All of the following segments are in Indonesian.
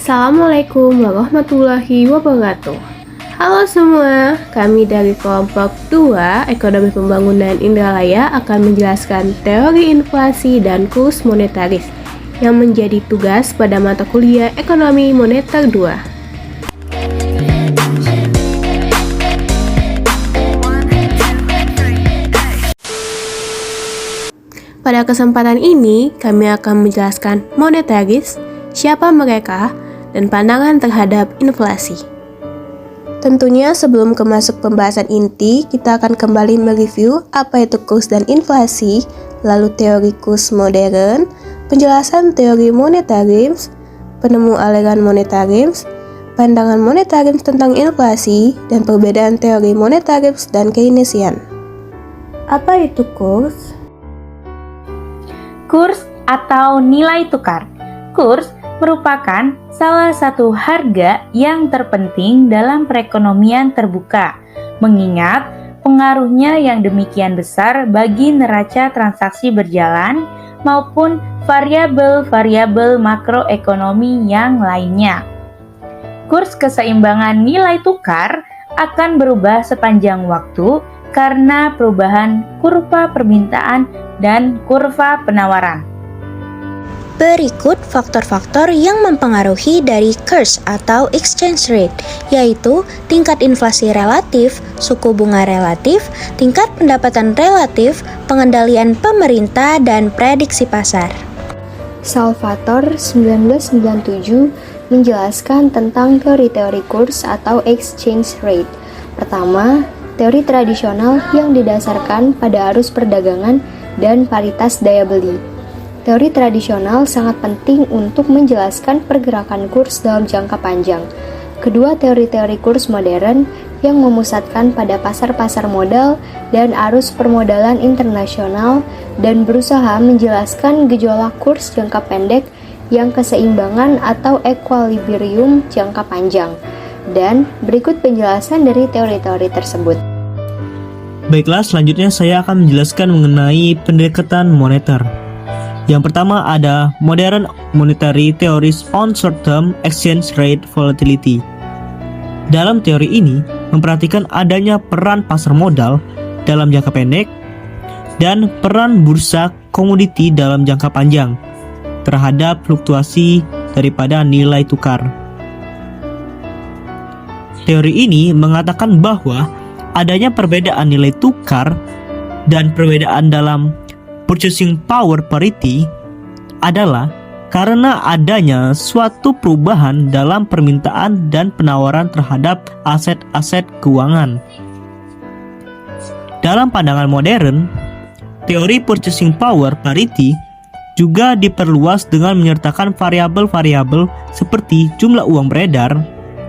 Assalamualaikum warahmatullahi wabarakatuh. Halo semua, kami dari kelompok 2 Ekonomi Pembangunan Indralaya akan menjelaskan teori inflasi dan kurs monetaris yang menjadi tugas pada mata kuliah Ekonomi Moneter 2. Pada kesempatan ini, kami akan menjelaskan monetaris, siapa mereka, dan pandangan terhadap inflasi. Tentunya sebelum masuk pembahasan inti, kita akan kembali mereview apa itu kurs dan inflasi, lalu teori kurs modern, penjelasan teori monetarisme, penemu aliran monetarisme, pandangan monetarisme tentang inflasi, dan perbedaan teori monetarisme dan Keynesian. Apa itu kurs? Kurs atau nilai tukar. Kurs merupakan salah satu harga yang terpenting dalam perekonomian terbuka, mengingat pengaruhnya yang demikian besar bagi neraca transaksi berjalan maupun variabel-variabel makroekonomi yang lainnya. Kurs keseimbangan nilai tukar akan berubah sepanjang waktu karena perubahan kurva permintaan dan kurva penawaran. Berikut faktor-faktor yang mempengaruhi dari kurs atau exchange rate, yaitu tingkat inflasi relatif, suku bunga relatif, tingkat pendapatan relatif, pengendalian pemerintah, dan prediksi pasar. Salvatore 1997 menjelaskan tentang teori-teori kurs atau exchange rate. Pertama, teori tradisional yang didasarkan pada arus perdagangan dan paritas daya beli. Teori tradisional sangat penting untuk menjelaskan pergerakan kurs dalam jangka panjang. Kedua teori-teori kurs modern yang memusatkan pada pasar-pasar modal dan arus permodalan internasional dan berusaha menjelaskan gejolak kurs jangka pendek yang keseimbangan atau equilibrium jangka panjang. Dan berikut penjelasan dari teori-teori tersebut. Baiklah, selanjutnya saya akan menjelaskan mengenai pendekatan moneter. Yang pertama ada Modern Monetary Theories on Short-Term Exchange Rate Volatility. Dalam teori ini, memperhatikan adanya peran pasar modal dalam jangka pendek dan peran bursa komoditi dalam jangka panjang terhadap fluktuasi daripada nilai tukar. Teori ini mengatakan bahwa adanya perbedaan nilai tukar dan perbedaan dalam purchasing power parity adalah karena adanya suatu perubahan dalam permintaan dan penawaran terhadap aset-aset keuangan. Dalam pandangan modern, teori purchasing power parity juga diperluas dengan menyertakan variabel-variabel seperti jumlah uang beredar,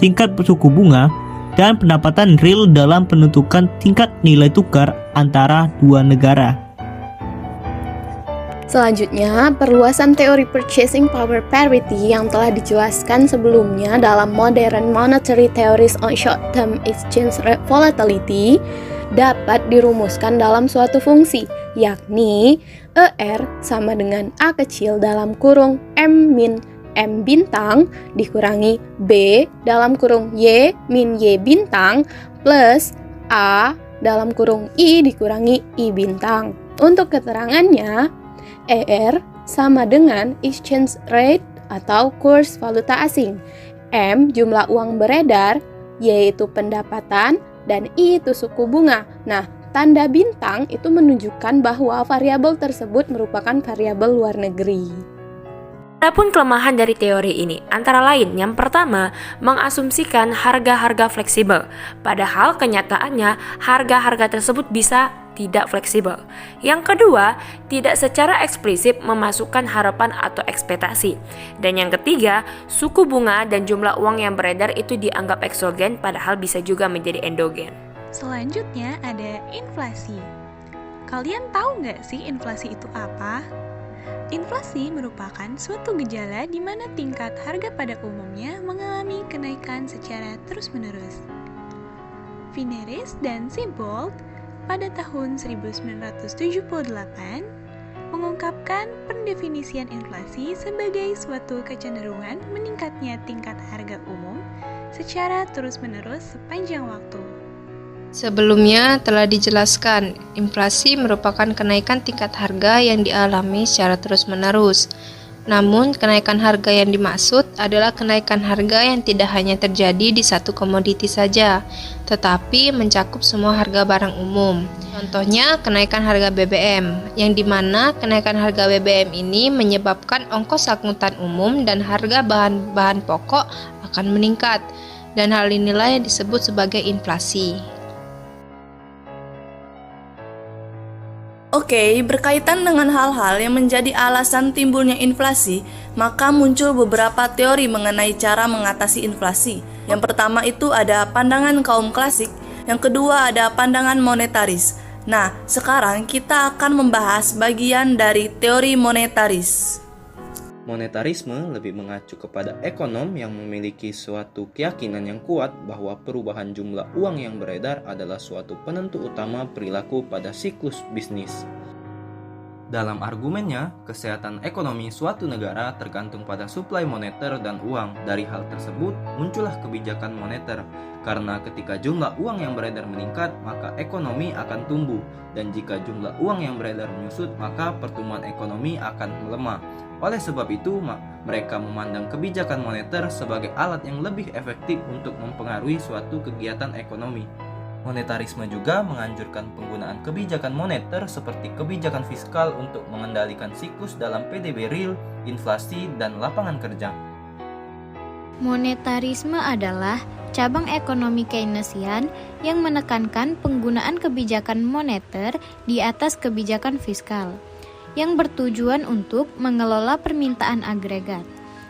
tingkat suku bunga, dan pendapatan real dalam penentukan tingkat nilai tukar antara dua negara. Selanjutnya, perluasan teori purchasing power parity yang telah dijelaskan sebelumnya dalam Modern Monetary Theories on Short-Term Exchange Rate Volatility dapat dirumuskan dalam suatu fungsi, yakni ER sama dengan A kecil dalam kurung M min M bintang dikurangi B dalam kurung Y min Y bintang plus A dalam kurung I dikurangi I bintang. Untuk keterangannya, ER sama dengan exchange rate atau kurs valuta asing, M jumlah uang beredar, Y itu pendapatan, dan I itu suku bunga. Nah, tanda bintang itu menunjukkan bahwa variabel tersebut merupakan variabel luar negeri. Adapun kelemahan dari teori ini antara lain yang pertama, mengasumsikan harga-harga fleksibel, padahal kenyataannya harga-harga tersebut bisa tidak fleksibel. Yang kedua, tidak secara eksplisit memasukkan harapan atau ekspektasi. Dan yang ketiga, suku bunga dan jumlah uang yang beredar itu dianggap eksogen padahal bisa juga menjadi endogen. Selanjutnya ada inflasi. Kalian tahu nggak sih inflasi itu apa? Inflasi merupakan suatu gejala di mana tingkat harga pada umumnya mengalami kenaikan secara terus-menerus. Vineris dan Siebold pada tahun 1978 mengungkapkan pendefinisian inflasi sebagai suatu kecenderungan meningkat meningkatnya tingkat harga umum secara terus-menerus sepanjang waktu. Sebelumnya telah dijelaskan, inflasi merupakan kenaikan tingkat harga yang dialami secara terus-menerus. Namun, kenaikan harga yang dimaksud adalah kenaikan harga yang tidak hanya terjadi di satu komoditi saja, tetapi mencakup semua harga barang umum. Contohnya, kenaikan harga BBM, yang dimana kenaikan harga BBM ini menyebabkan ongkos angkutan umum dan harga bahan-bahan pokok akan meningkat, dan hal inilah yang disebut sebagai inflasi. Oke, berkaitan dengan hal-hal yang menjadi alasan timbulnya inflasi, maka muncul beberapa teori mengenai cara mengatasi inflasi. Yang pertama itu ada pandangan kaum klasik, yang kedua ada pandangan monetaris. Nah, sekarang kita akan membahas bagian dari teori monetaris. Monetarisme lebih mengacu kepada ekonom yang memiliki suatu keyakinan yang kuat bahwa perubahan jumlah uang yang beredar adalah suatu penentu utama perilaku pada siklus bisnis. Dalam argumennya, kesehatan ekonomi suatu negara tergantung pada suplai moneter dan uang. Dari hal tersebut, muncullah kebijakan moneter. Karena ketika jumlah uang yang beredar meningkat, maka ekonomi akan tumbuh. Dan jika jumlah uang yang beredar menyusut, maka pertumbuhan ekonomi akan melemah. Oleh sebab itu, mereka memandang kebijakan moneter sebagai alat yang lebih efektif untuk mempengaruhi suatu kegiatan ekonomi. Monetarisme juga menganjurkan penggunaan kebijakan moneter seperti kebijakan fiskal untuk mengendalikan siklus dalam PDB real, inflasi, dan lapangan kerja. Monetarisme adalah cabang ekonomi Keynesian yang menekankan penggunaan kebijakan moneter di atas kebijakan fiskal, yang bertujuan untuk mengelola permintaan agregat.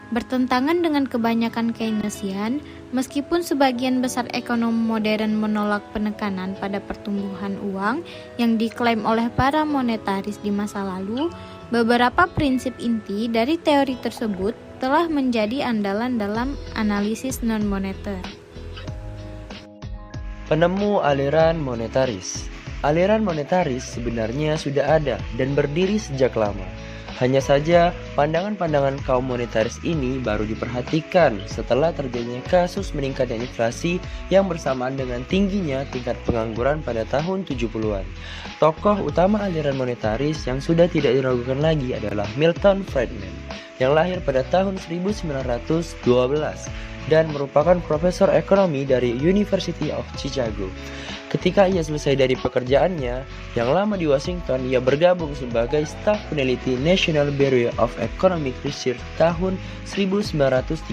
Bertentangan dengan kebanyakan Keynesian, meskipun sebagian besar ekonom modern menolak penekanan pada pertumbuhan uang yang diklaim oleh para monetaris di masa lalu, beberapa prinsip inti dari teori tersebut telah menjadi andalan dalam analisis non-moneter. Penemu aliran monetaris. Aliran monetaris sebenarnya sudah ada dan berdiri sejak lama. Hanya saja, pandangan-pandangan kaum monetaris ini baru diperhatikan setelah terjadinya kasus meningkatnya inflasi yang bersamaan dengan tingginya tingkat pengangguran pada tahun 70-an. Tokoh utama aliran monetaris yang sudah tidak diragukan lagi adalah Milton Friedman, yang lahir pada tahun 1912 dan merupakan profesor ekonomi dari University of Chicago. Ketika ia selesai dari pekerjaannya yang lama di Washington, ia bergabung sebagai staf peneliti National Bureau of Economic Research tahun 1937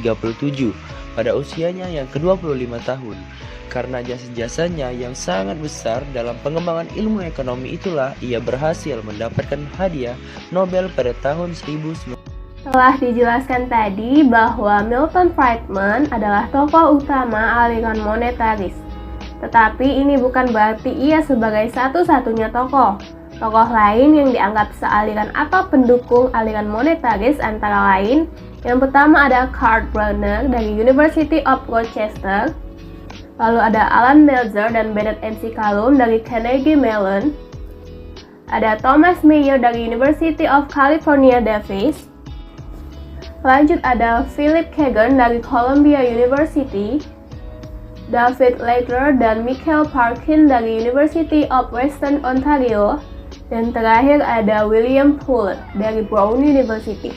pada usianya yang ke-25 tahun. Karena jasa-jasanya yang sangat besar dalam pengembangan ilmu ekonomi itulah ia berhasil mendapatkan hadiah Nobel pada tahun 1900. Telah dijelaskan tadi bahwa Milton Friedman adalah tokoh utama aliran monetaris. Tetapi ini bukan berarti ia sebagai satu-satunya tokoh. Tokoh lain yang dianggap sealiran atau pendukung aliran monetaris antara lain, yang pertama ada Karl Brunner dari University of Rochester, lalu ada Alan Meltzer dan Bernard MC Callum dari Carnegie Mellon, ada Thomas Mayer dari University of California Davis, lanjut ada Philip Kagan dari Columbia University, David Lattler dan Michael Parkin dari University of Western Ontario, dan terakhir ada William Poulet dari Brown University.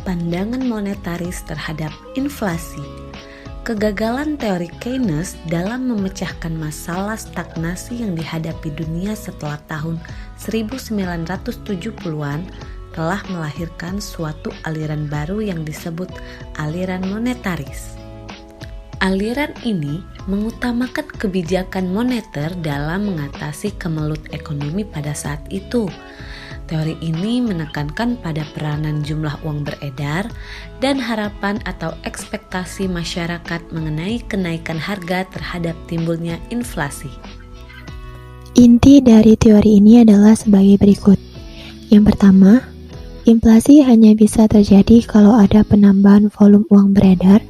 Pandangan monetaris terhadap inflasi. Kegagalan teori Keynes dalam memecahkan masalah stagnasi yang dihadapi dunia setelah tahun 1970-an telah melahirkan suatu aliran baru yang disebut aliran monetaris. Aliran ini mengutamakan kebijakan moneter dalam mengatasi kemelut ekonomi pada saat itu. Teori ini menekankan pada peranan jumlah uang beredar dan harapan atau ekspektasi masyarakat mengenai kenaikan harga terhadap timbulnya inflasi. Inti dari teori ini adalah sebagai berikut. Yang pertama, inflasi hanya bisa terjadi kalau ada penambahan volume uang beredar,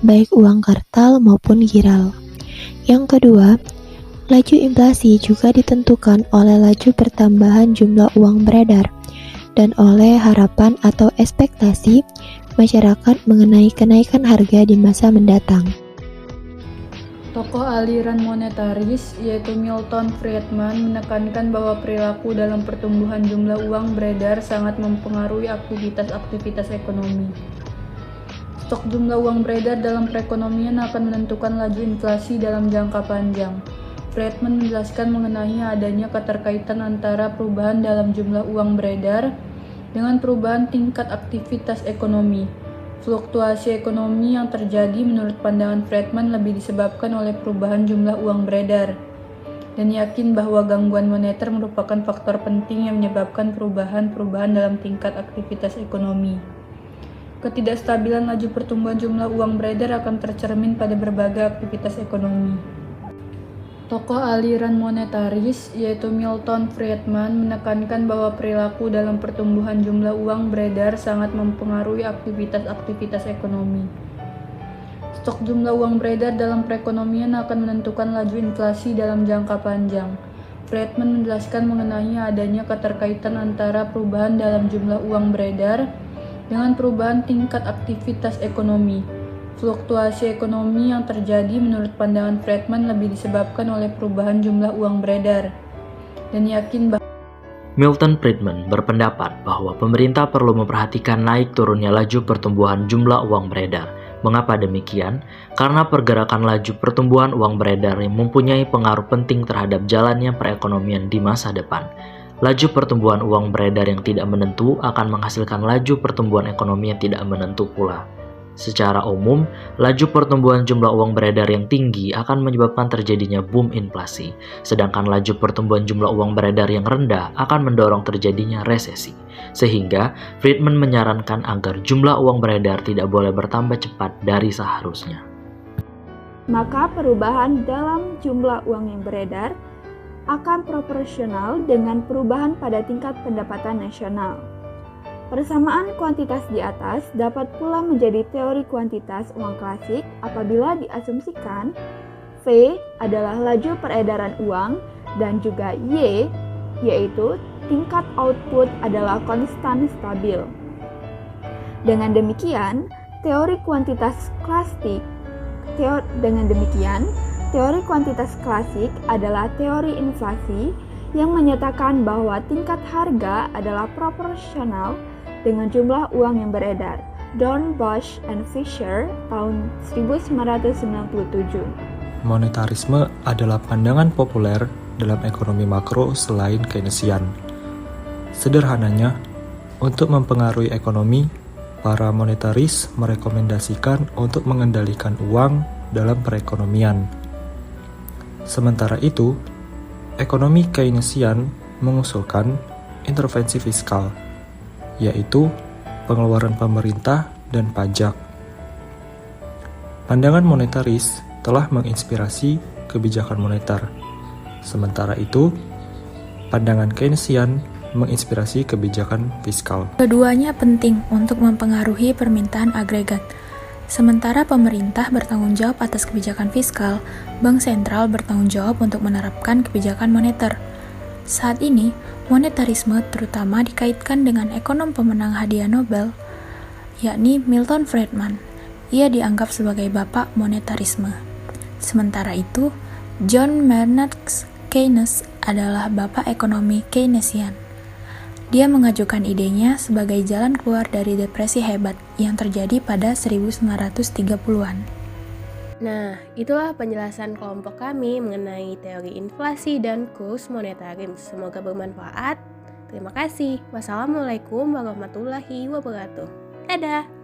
baik uang kartal maupun giral. Yang kedua, laju inflasi juga ditentukan oleh laju pertambahan jumlah uang beredar dan oleh harapan atau ekspektasi masyarakat mengenai kenaikan harga di masa mendatang. Tokoh aliran monetaris yaitu Milton Friedman menekankan bahwa perilaku dalam pertumbuhan jumlah uang beredar sangat mempengaruhi aktivitas-aktivitas ekonomi. Stok jumlah uang beredar dalam perekonomian akan menentukan laju inflasi dalam jangka panjang. Friedman menjelaskan mengenai adanya keterkaitan antara perubahan dalam jumlah uang beredar dengan perubahan tingkat aktivitas ekonomi. Fluktuasi ekonomi yang terjadi menurut pandangan Friedman lebih disebabkan oleh perubahan jumlah uang beredar, dan yakin bahwa gangguan moneter merupakan faktor penting yang menyebabkan perubahan-perubahan dalam tingkat aktivitas ekonomi. Ketidakstabilan laju pertumbuhan jumlah uang beredar akan tercermin pada berbagai aktivitas ekonomi. Tokoh aliran monetaris yaitu Milton Friedman menekankan bahwa perilaku dalam pertumbuhan jumlah uang beredar sangat mempengaruhi aktivitas-aktivitas ekonomi. Stok jumlah uang beredar dalam perekonomian akan menentukan laju inflasi dalam jangka panjang. Friedman menjelaskan mengenai adanya keterkaitan antara perubahan dalam jumlah uang beredar dengan perubahan tingkat aktivitas ekonomi. Fluktuasi ekonomi yang terjadi menurut pandangan Friedman lebih disebabkan oleh perubahan jumlah uang beredar, dan yakin bahwa Milton Friedman berpendapat bahwa pemerintah perlu memperhatikan naik turunnya laju pertumbuhan jumlah uang beredar. Mengapa demikian? Karena pergerakan laju pertumbuhan uang beredar yang mempunyai pengaruh penting terhadap jalannya perekonomian di masa depan. Laju pertumbuhan uang beredar yang tidak menentu akan menghasilkan laju pertumbuhan ekonomi yang tidak menentu pula. Secara umum, laju pertumbuhan jumlah uang beredar yang tinggi akan menyebabkan terjadinya boom inflasi, sedangkan laju pertumbuhan jumlah uang beredar yang rendah akan mendorong terjadinya resesi. Sehingga, Friedman menyarankan agar jumlah uang beredar tidak boleh bertambah cepat dari seharusnya. Maka perubahan dalam jumlah uang yang beredar akan proporsional dengan perubahan pada tingkat pendapatan nasional. Persamaan kuantitas di atas dapat pula menjadi teori kuantitas uang klasik apabila diasumsikan V adalah laju peredaran uang dan juga Y, yaitu tingkat output adalah konstan stabil. Dengan demikian, teori kuantitas klasik adalah teori inflasi yang menyatakan bahwa tingkat harga adalah proporsional dengan jumlah uang yang beredar. Dornbusch and Fisher tahun 1997. Monetarisme adalah pandangan populer dalam ekonomi makro selain Keynesian. Sederhananya, untuk mempengaruhi ekonomi, para monetaris merekomendasikan untuk mengendalikan uang dalam perekonomian. Sementara itu, ekonomi Keynesian mengusulkan intervensi fiskal, yaitu pengeluaran pemerintah dan pajak. Pandangan monetaris telah menginspirasi kebijakan moneter. Sementara itu, pandangan Keynesian menginspirasi kebijakan fiskal. Keduanya penting untuk mempengaruhi permintaan agregat. Sementara pemerintah bertanggung jawab atas kebijakan fiskal, bank sentral bertanggung jawab untuk menerapkan kebijakan moneter. Saat ini, monetarisme terutama dikaitkan dengan ekonom pemenang hadiah Nobel, yakni Milton Friedman. Ia dianggap sebagai bapak monetarisme. Sementara itu, John Maynard Keynes adalah bapak ekonomi Keynesian. Dia mengajukan idenya sebagai jalan keluar dari depresi hebat yang terjadi pada 1930-an. Nah, itulah penjelasan kelompok kami mengenai teori inflasi dan kurs monetaris. Semoga bermanfaat. Terima kasih. Wassalamualaikum warahmatullahi wabarakatuh. Dadah!